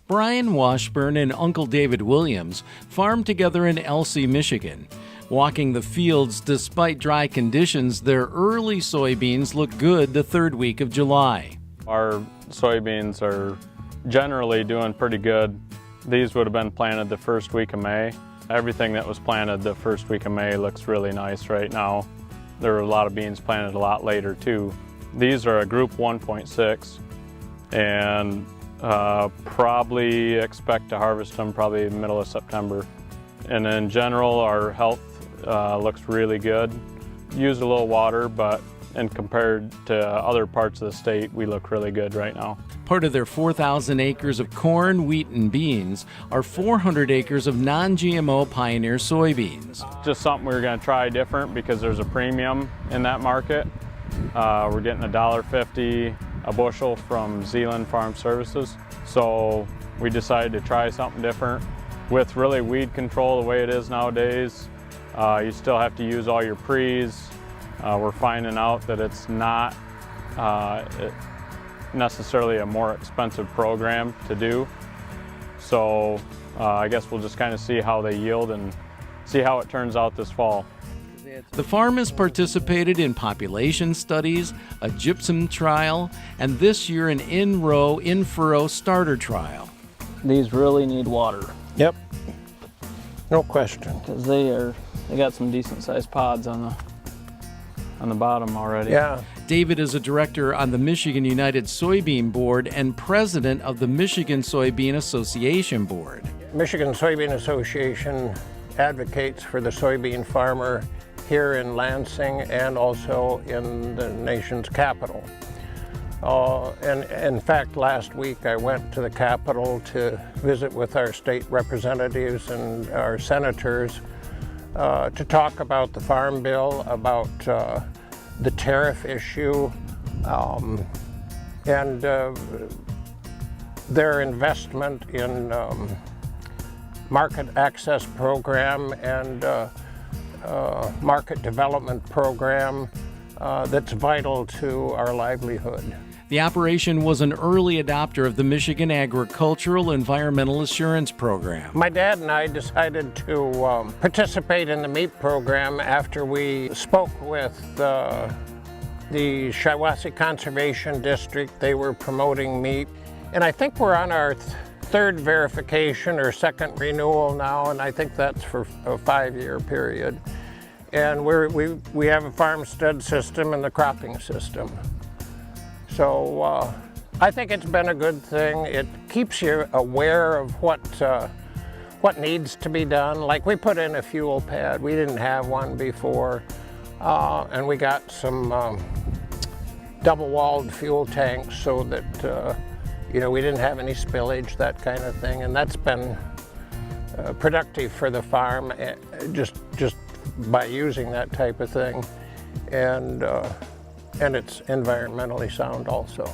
Brian Washburn and Uncle David Williams farm together in Elsie, Michigan. Walking the fields despite dry conditions, their early soybeans look good the third week of July. Our soybeans are generally doing pretty good. These would have been planted the first week of May. Everything that was planted the first week of May looks really nice right now. There are a lot of beans planted a lot later too. These are a group 1.6 and probably expect to harvest them probably middle of September. And in general, our health looks really good. Used a little water, but and compared to other parts of the state, we look really good right now. Part of their 4,000 acres of corn, wheat, and beans are 400 acres of non-GMO Pioneer soybeans. Just something we were going to try different because there's a premium in that market. We're getting $1.50 a bushel from Zealand Farm Services. So we decided to try something different. With really weed control the way it is nowadays, you still have to use all your pre's. We're finding out that it's not necessarily a more expensive program to do. So I guess we'll just kind of see how they yield and see how it turns out this fall. The farm has participated in population studies, a gypsum trial, and this year an in-row, in-furrow starter trial. These really need water. Yep, no question. Because they got some decent sized pods on the bottom already. Yeah. David is a director on the Michigan United Soybean Board and president of the Michigan Soybean Association Board. Michigan Soybean Association advocates for the soybean farmer here in Lansing and also in the nation's capital. And in fact, last week I went to the Capitol to visit with our state representatives and our senators to talk about the Farm Bill, about the tariff issue, and their investment in market access program and market development program that's vital to our livelihood. The operation was an early adopter of the Michigan Agricultural Environmental Assurance Program. My dad and I decided to participate in the meat program after we spoke with the Shiawassee Conservation District. They were promoting meat. And I think we're on our third verification or second renewal now, and I think that's for a 5-year period. And we have a farmstead system and the cropping system. So I think it's been a good thing. It keeps you aware of what needs to be done. Like we put in a fuel pad. We didn't have one before. And we got some double-walled fuel tanks so that we didn't have any spillage, that kind of thing. And that's been productive for the farm just by using that type of thing. And it's environmentally sound also.